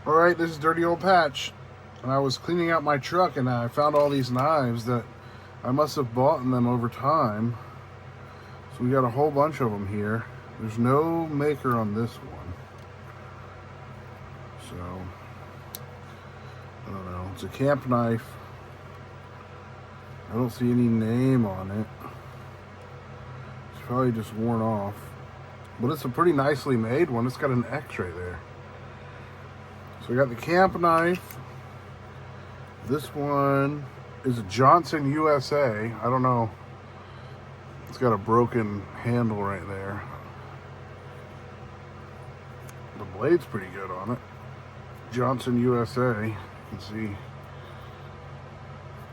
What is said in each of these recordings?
Alright, this is Dirty Old Patch, and I was cleaning out my truck and I found all these knives that I must have bought them over time. So we got a whole bunch of them here. There's no maker on this one. So, I don't know. It's a camp knife. I don't see any name on it. It's probably just worn off. But it's a pretty nicely made one. It's got an X right there. So we got the camp knife. This one is a Johnson USA. I don't know. It's got a broken handle right there. The blade's pretty good on it. Johnson USA. You can see.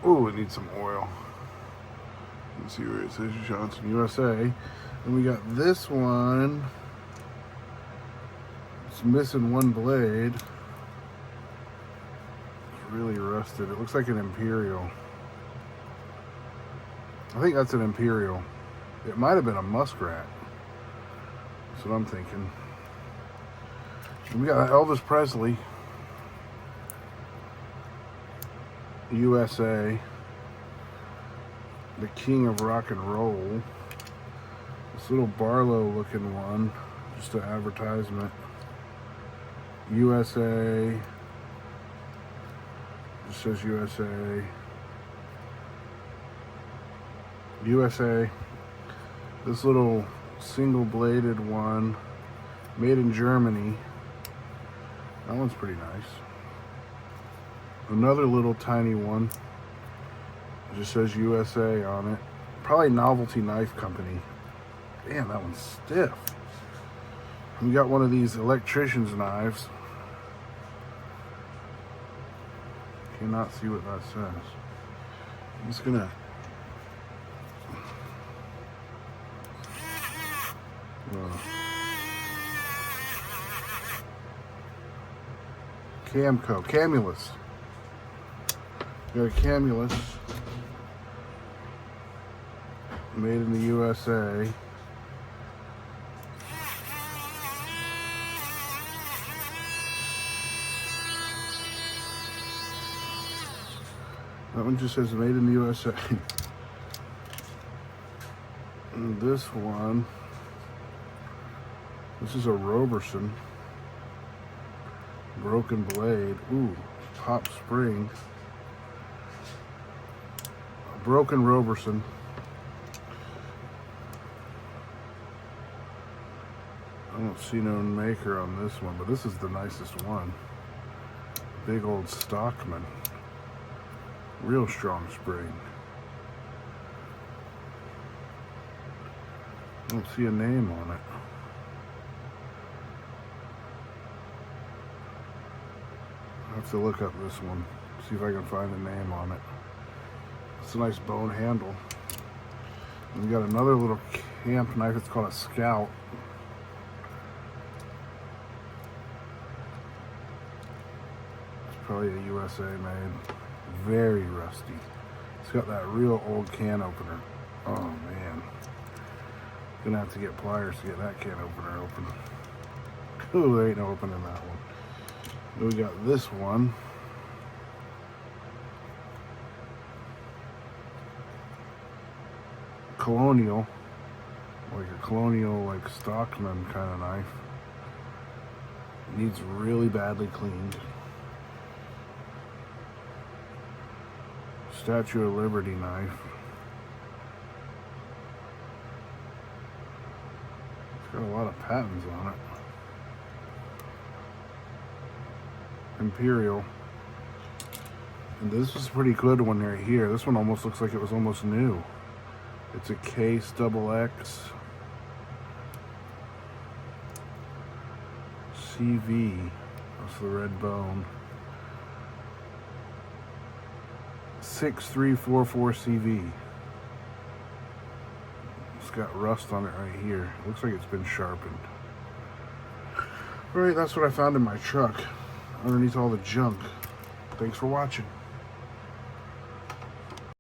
Oh, it needs some oil. You can see where it says Johnson USA. And we got this one. It's missing one blade. Really rusted. It looks like an Imperial. I think that's an Imperial. It might have been a Muskrat. That's what I'm thinking. And we got Elvis Presley, USA, the king of rock and roll. This little Barlow looking one, just an advertisement. USA. It says USA. USA. This little single bladed one, made in Germany. That one's pretty nice. Another little tiny one. It just says USA on it. Probably Novelty Knife Company. Damn, that one's stiff. We got one of these electrician's knives. Cannot see what that says. I'm just gonna Camco, Camulus. Got a Camulus made in the USA. That one just says made in the USA. And this one, this is a Roberson. Broken blade. Ooh, pop spring. A broken Roberson. I don't see no maker on this one, but this is the nicest one. Big old Stockman. Real strong spring. I don't see a name on it. I have to look up this one, see if I can find a name on it. It's a nice bone handle. And we got another little camp knife. It's called a Scout. It's probably a USA made. Very rusty. It's got that real old can opener. Oh man. Gonna have to get pliers to get that can opener open. Ooh, there ain't no opening that one. Then we got this one. Colonial. Like a colonial, like Stockman kind of knife. Needs really badly cleaned. Statue of Liberty knife. It's got a lot of patents on it. Imperial. And this is pretty good one right here. This one almost looks like it was almost new. It's a Case XX CV. That's the red bone. 6344 CV. It's got rust on it right here. Looks like it's been sharpened. Alright, that's what I found in my truck underneath all the junk. Thanks for watching.